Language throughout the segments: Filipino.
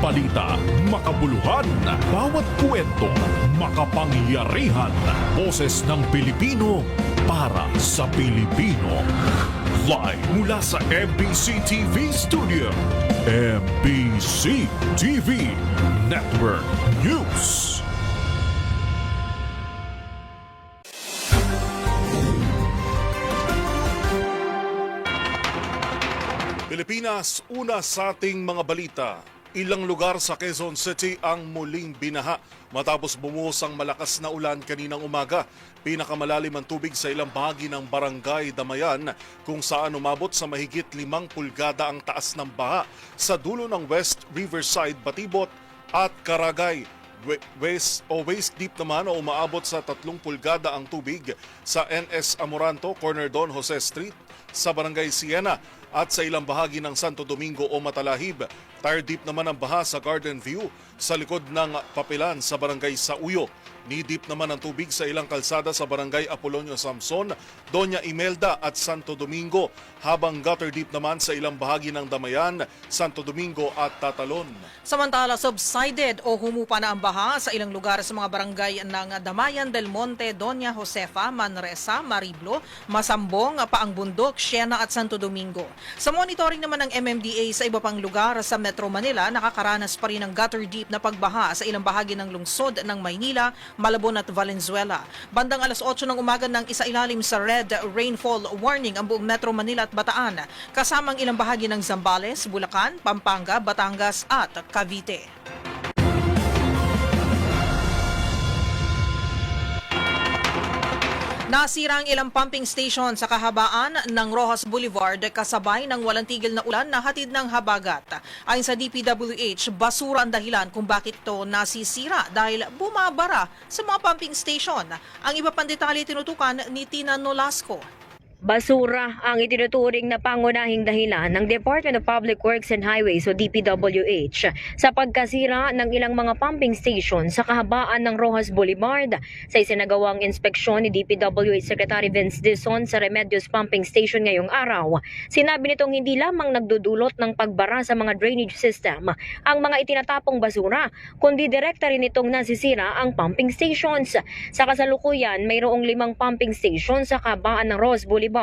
balita, makabuluhan, bawat kwento, makapangyarihan. Boses ng Pilipino para sa Pilipino. Live mula sa MBC TV Studio. MBC TV Network News. Pilipinas, una sa ating mga balita. Ilang lugar sa Quezon City ang muling binaha matapos bumuhos ang malakas na ulan kaninang umaga. Pinakamalalim ang tubig sa ilang bahagi ng Barangay Damayan kung saan umabot sa mahigit 5 pulgada ang taas ng baha sa dulo ng West Riverside, Batibot at Karagay. Waist deep naman o umaabot sa 3 pulgada ang tubig sa NS Amoranto, corner Don Jose Street sa Barangay Siena at sa ilang bahagi ng Santo Domingo o Matalahib. Tire deep naman ang baha sa Garden View sa likod ng Papilan sa Barangay Sauyo. Knee-deep naman ang tubig sa ilang kalsada sa Barangay Apolonio Samson, Doña Imelda at Santo Domingo, habang gutter deep naman sa ilang bahagi ng Damayan, Santo Domingo at Tatalon. Samantala, subsided o humupa na ang baha sa ilang lugar sa mga barangay ng Damayan del Monte, Doña Josefa, Manresa, Mariblo, Masambong, Paang Bundok, Siena at Santo Domingo. Sa monitoring naman ng MMDA sa iba pang lugar sa Metro Manila, nakakaranas pa rin ng gutter deep na pagbaha sa ilang bahagi ng lungsod ng Maynila, Malabon at Valenzuela. Bandang alas 8 ng umaga nang isailalim sa red rainfall warning ang buong Metro Manila at Bataan, kasamang ilang bahagi ng Zambales, Bulacan, Pampanga, Batangas at Cavite. Nasira ang ilang pumping station sa kahabaan ng Rojas Boulevard kasabay ng walang tigil na ulan na hatid ng habagat. Ayon sa DPWH, basura ang dahilan kung bakit ito nasisira dahil bumabara sa mga pumping station. Ang iba pang detalye tinutukan ni Tina Nolasco. Basura ang itinuturing na pangunahing dahilan ng Department of Public Works and Highways o DPWH sa pagkasira ng ilang mga pumping station sa kahabaan ng Rojas Boulevard. Sa isinagawang inspeksyon ni DPWH Secretary Vince Dizon sa Remedios Pumping Station ngayong araw, sinabi nitong hindi lamang nagdudulot ng pagbara sa mga drainage system ang mga itinatapong basura, kundi direkta rin itong nasisira ang pumping stations. Sa kasalukuyan, mayroong 5 pumping stations sa kahabaan ng Rojas Boulevard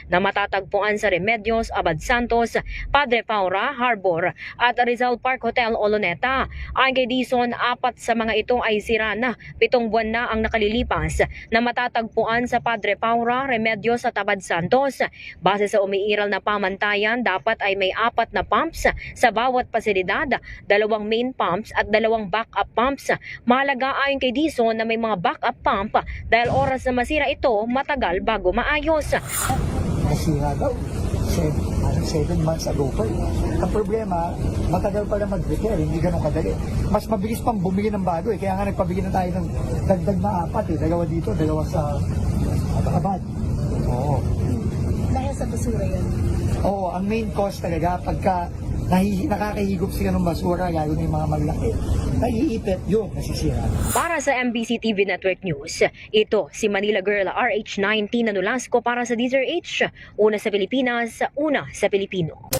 na matatagpuan sa Remedios, Abad Santos, Padre Paura, Harbor at Rizal Park Hotel, Oloneta. Ayon kay Dizon, 4 sa mga ito ay sira na. 7 buwan na ang nakalilipas na matatagpuan sa Padre Paura, Remedios at Abad Santos. Base sa umiiral na pamantayan, dapat ay may 4 na pumps sa bawat pasilidad, 2 main pumps at 2 backup pumps. Mahalaga ayon kay Dizon na may mga backup pump dahil oras na masira ito, matagal bago maayos. Nasira daw. 7 months ago pa. Ang problema, matagal pala mag-repair, hindi ganun kadali. Mas mabilis pang bumili ng bago kaya nga nagpabili na tayo ng dagdag na 4 Dalawa dito, 2 sa Abad. Oo. Dahil sa basura yun? Oo, ang main cause talaga, pagka nakakahigop sila ng basura, lalo na yung mga maglaki, naiipit yun, nasisira. Para sa MBC TV Network News, ito si Manila Girl RH19 na Nolasco para sa DZRH. Una sa Pilipinas, una sa Pilipino.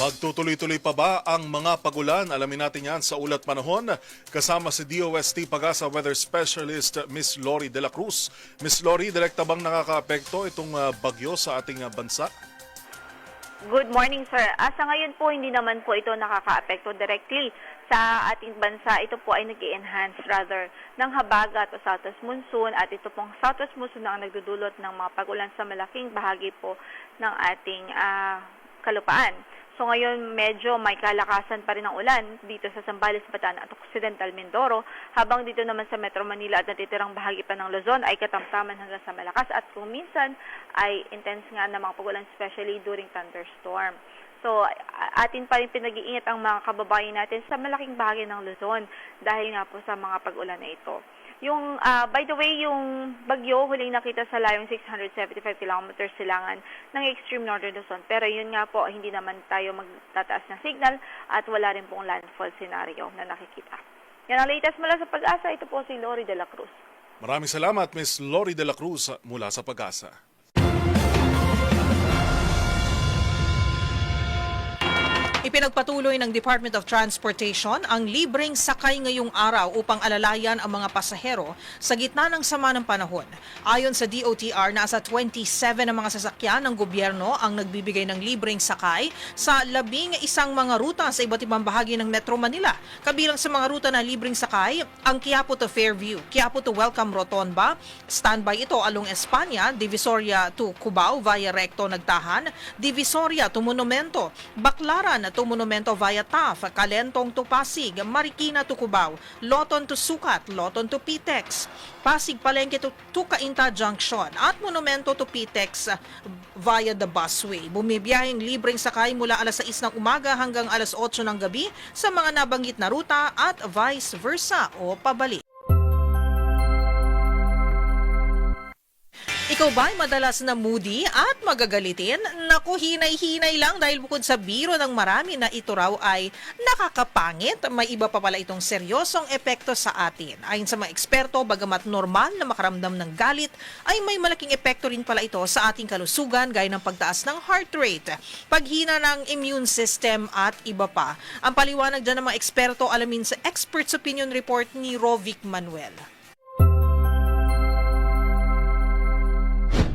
Magtutuloy-tuloy pa ba ang mga pagulan? Alamin natin yan sa ulat panahon. Kasama si DOST Pagasa Weather Specialist Miss Lori De La Cruz. Miss Lori, direkta bang nakakaapekto itong bagyo sa ating bansa? Good morning, sir. Sa ngayon po, hindi naman po ito nakaka-apekto directly sa ating bansa. Ito po ay nag-enhance rather ng habagat o southwest monsoon at ito pong southwest monsoon na ang nagdudulot ng mga pagulan sa malaking bahagi po ng ating kalupaan. So ngayon medyo may kalakasan pa rin ang ulan dito sa Zambales, Bataan at Occidental Mindoro, habang dito naman sa Metro Manila at natitirang bahagi pa ng Luzon ay katamtaman hanggang sa malakas at kung minsan ay intense nga na mga pagulan, especially during thunderstorm. So atin pa rin pinag-iingat ang mga kababayan natin sa malaking bahagi ng Luzon dahil nga po sa mga pag-ulan na ito. Yung, by the way, yung bagyo huling nakita sa layong 675 kilometers silangan ng extreme northern Luzon. Pero yun nga po, hindi naman tayo magtataas ng signal at wala rin pong landfall scenario na nakikita. Yan ang latest mula sa Pag-asa. Ito po si Lori De La Cruz. Maraming salamat, Miss Lori De La Cruz mula sa Pag-asa. Ipinagpatuloy ng Department of Transportation ang libreng sakay ngayong araw upang alalayan ang mga pasahero sa gitna ng sama ng panahon. Ayon sa DOTR, nasa 27 na mga sasakyan ng gobyerno ang nagbibigay ng libreng sakay sa 11 mga ruta sa iba't ibang bahagi ng Metro Manila. Kabilang sa mga ruta na libreng sakay, ang Quiapo to Fairview, Quiapo to Welcome Rotonda, standby ito along Espanya, Divisoria to Cubao via Recto Nagtahan, Divisoria to Monumento, Baclaran to Monumento via TAF, Calentong to Pasig, Marikina to Cubao, Loton to Sucat, Loton to Pitex, Pasig Palengke to Cainta Junction at Monumento to Pitex via the busway. Bumibiyaheng libreng sakay mula alas 6 ng umaga hanggang alas 8 ng gabi sa mga nabanggit na ruta at vice versa o pabalik. Ikaw ba'y madalas na moody at magagalitin? Naku, hinay-hinay lang dahil bukod sa biro ng marami na ito raw ay nakakapangit, may iba pa pala itong seryosong epekto sa atin. Ayon sa mga eksperto, bagamat normal na makaramdam ng galit, ay may malaking epekto rin pala ito sa ating kalusugan gaya ng pagtaas ng heart rate, paghina ng immune system at iba pa. Ang paliwanag dyan ng mga eksperto alamin sa Expert's Opinion Report ni Rovic Manuel.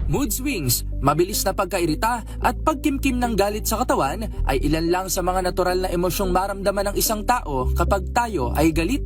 Mood swings, mabilis na pagkairita at pagkimkim ng galit sa katawan ay ilan lang sa mga natural na emosyong maramdaman ng isang tao kapag tayo ay galit.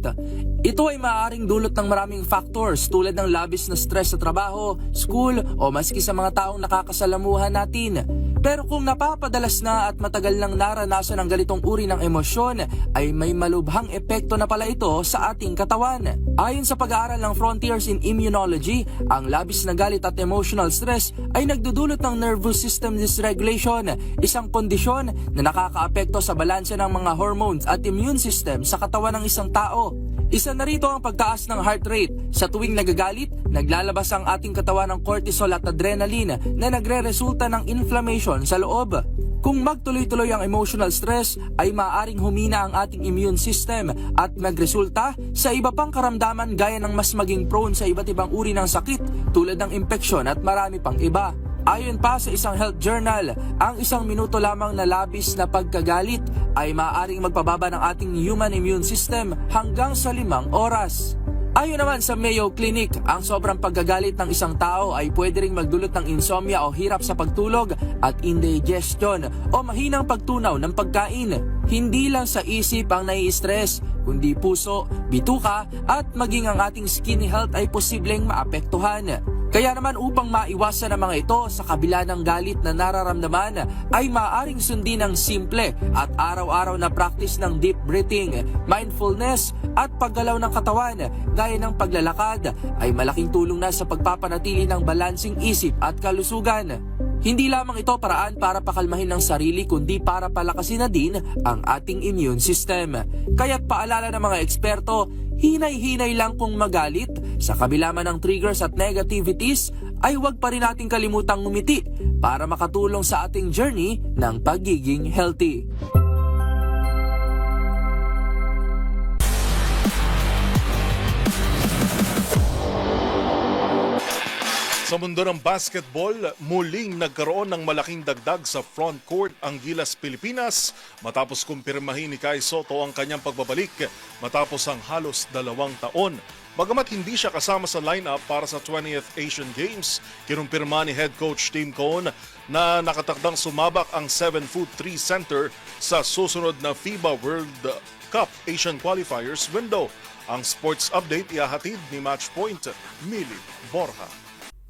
Ito ay maaaring dulot ng maraming factors tulad ng labis na stress sa trabaho, school o maski sa mga taong nakakasalamuhan natin. Pero kung napapadalas na at matagal nang naranasan ang ganitong uri ng emosyon, ay may malubhang epekto na pala ito sa ating katawan. Ayon sa pag-aaral ng Frontiers in Immunology, ang labis na galit at emotional stress ay nagdudulot ng nervous system dysregulation, isang kondisyon na nakakaapekto sa balanse ng mga hormones at immune system sa katawan ng isang tao. Isa na rito ang pagtaas ng heart rate. Sa tuwing nagagalit, naglalabas ang ating katawan ng cortisol at adrenaline na nagre-resulta ng inflammation sa loob. Kung magtuloy-tuloy ang emotional stress, ay maaaring humina ang ating immune system at magresulta sa iba pang karamdaman gaya ng mas maging prone sa iba't ibang uri ng sakit tulad ng impeksyon at marami pang iba. Ayon pa sa isang health journal, ang 1 minuto lamang na labis na pagkagalit ay maaaring magpababa ng ating human immune system hanggang sa 5 oras. Ayon naman sa Mayo Clinic, ang sobrang pagkagalit ng isang tao ay pwede ring magdulot ng insomnia o hirap sa pagtulog at indigestion o mahinang pagtunaw ng pagkain. Hindi lang sa isip ang nai-stress, kundi puso, bituka at maging ang ating skin health ay posibleng maapektuhan. Kaya naman upang maiwasan ang mga ito sa kabila ng galit na nararamdaman ay maaaring sundin ng simple at araw-araw na practice ng deep breathing, mindfulness at paggalaw ng katawan gaya ng paglalakad ay malaking tulong na sa pagpapanatili ng balansing isip at kalusugan. Hindi lamang ito paraan para pakalmahin ng sarili kundi para palakasin na din ang ating immune system. Kaya't paalala ng mga eksperto, hinay-hinay lang kung magalit, sa kabila man ng triggers at negativities, ay huwag pa rin nating kalimutang ngumiti para makatulong sa ating journey ng pagiging healthy. Sa mundo ng basketball, muling nagkaroon ng malaking dagdag sa front court ang Gilas Pilipinas matapos kumpirmahin ni Kai Sotto ang kanyang pagbabalik matapos ang halos 2 taon. Bagamat hindi siya kasama sa lineup para sa 20th Asian Games, kinumpirma ni head coach Tim Cone na nakatakdang sumabak ang 7'3" center sa susunod na FIBA World Cup Asian Qualifiers window. Ang sports update ihahatid ni Matchpoint, Mili Borja.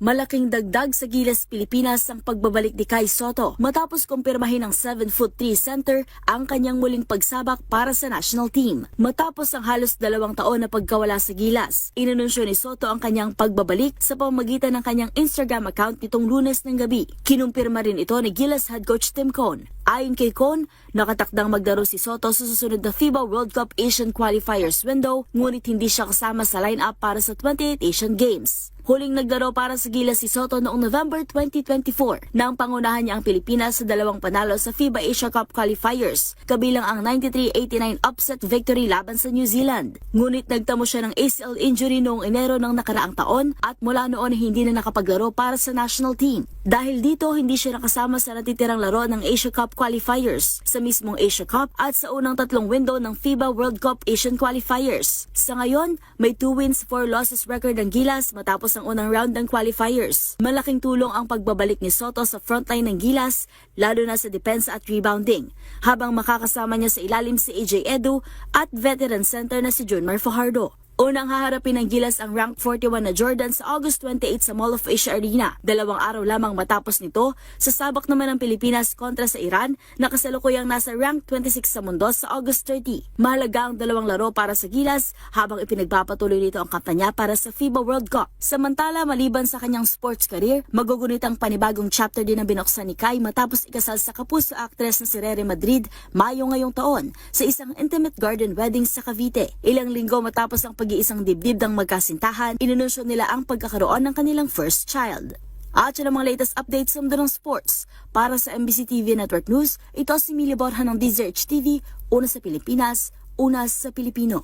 Malaking dagdag sa Gilas Pilipinas ang pagbabalik ni Kai Sotto matapos kumpirmahin ng 7'3" center ang kanyang muling pagsabak para sa national team. Matapos ang halos 2 taon na pagkawala sa Gilas, inanunsyo ni Sotto ang kanyang pagbabalik sa pamamagitan ng kanyang Instagram account nitong Lunes ng gabi. Kinumpirma rin ito ni Gilas head coach Tim Cone. Ayon kay Cone, nakatakdang maglaro si Sotto sa susunod na FIBA World Cup Asian Qualifiers window, ngunit hindi siya kasama sa lineup para sa 28th Asian Games. Huling naglaro para sa Gilas si Soto noong November 2024 nang pangunahan niya ang Pilipinas sa 2 panalo sa FIBA Asia Cup qualifiers, kabilang ang 93-89 upset victory laban sa New Zealand. Ngunit nagtamo siya ng ACL injury noong Enero ng nakaraang taon at mula noon hindi na nakapaglaro para sa national team. Dahil dito, hindi siya nakasama sa natitirang laro ng Asia Cup qualifiers, sa mismong Asia Cup at sa unang 3 window ng FIBA World Cup Asian qualifiers. Sa ngayon, may 2 wins, 4 losses record ang Gilas matapos ang unang round ng qualifiers. Malaking tulong ang pagbabalik ni Soto sa frontline ng Gilas, lalo na sa depensa at rebounding, habang makakasama niya sa ilalim si AJ Edu at veteran center na si Junmar Fajardo. Unang haharapin ng Gilas ang rank 41 na Jordan sa August 28 sa Mall of Asia Arena. 2 araw lamang matapos nito, sasabak naman ang Pilipinas kontra sa Iran na kasalukuyang nasa rank 26 sa mundo sa August 30. Mahalaga ang 2 laro para sa Gilas habang ipinagpapatuloy nito ang kampanya para sa FIBA World Cup. Samantala, maliban sa kanyang sports career, magugunit ang panibagong chapter din ang binuksan ni Kai matapos ikasal sa kapuso actress na si Rere Madrid Mayo ngayong taon sa isang intimate garden wedding sa Cavite. Ilang linggo matapos ang pag-iisang dibdib ng magkasintahan, inununsyo nila ang pagkakaroon ng kanilang first child. At yun ang mga latest updates sa mundo ng sports. Para sa MBC TV Network News, ito si Mili Borja ng DZRH TV, una sa Pilipinas, una sa Pilipino.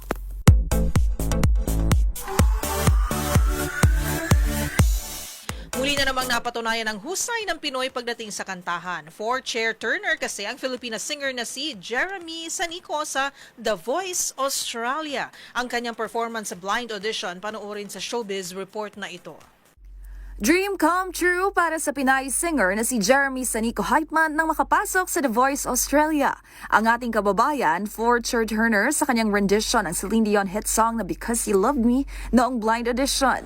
Muli na namang napatunayan ang husay ng Pinoy pagdating sa kantahan. 4-chair turner kasi ang Filipina singer na si Jeremy Sanico sa The Voice Australia. Ang kanyang performance sa blind audition, panoorin sa Showbiz Report na ito. Dream come true para sa Pinay singer na si Jeremy Sanico Hypeman nang makapasok sa The Voice Australia. Ang ating kababayan, 4-chair turner sa kanyang rendition ng Celine Dion hit song na Because You Loved Me noong blind audition.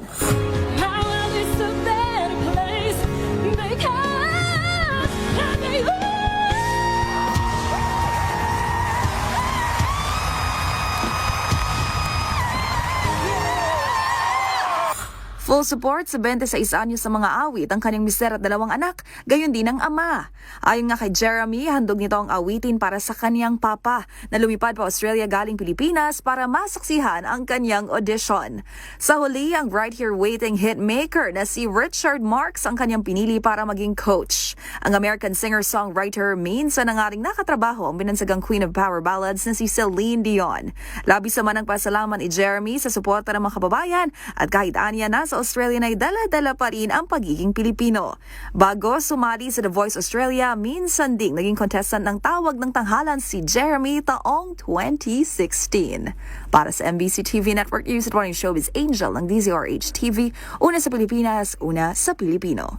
Full support sa 26 anyos sa mga awit ang kanyang mister at 2 anak, gayon din ang ama. Ayon nga kay Jeremy, handog nito ang awitin para sa kanyang papa na lumipad pa Australia galing Pilipinas para masaksihan ang kanyang audition. Sa huli, ang Right Here Waiting hitmaker na si Richard Marx ang kanyang pinili para maging coach. Ang American singer-songwriter minsan na nga ring nakatrabaho ang binansagang Queen of Power Ballads na si Celine Dion. Labis naman ang pasalamat ni Jeremy sa suporta ng mga kababayan at kahit aniya na sa Australia ay dala-dala pa rin ang pagiging Pilipino. Bago sumali sa The Voice Australia, minsan ding naging contestant ng tawag ng tanghalan si Jeremy taong 2016. Para sa MBC TV Network News at Morning Showbiz Angel ng DZRH TV, una sa Pilipinas, una sa Pilipino.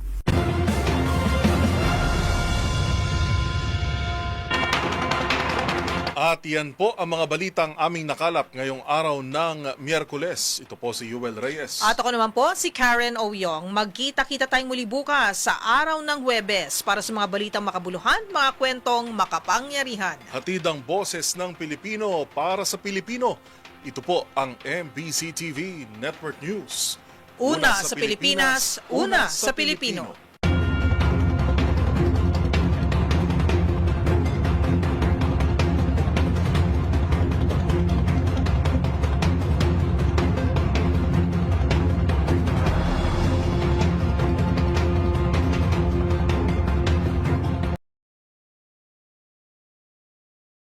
At yan po ang mga balitang aming nakalap ngayong araw ng Miyerkules. Ito po si Yuel Reyes. At ako naman po si Karen Oyong. Magkita-kita tayong muli bukas sa araw ng Huwebes para sa mga balitang makabuluhan, mga kwentong makapangyarihan. Hatid ang boses ng Pilipino para sa Pilipino. Ito po ang MBC TV Network News. Una sa Pilipinas, una sa Pilipino.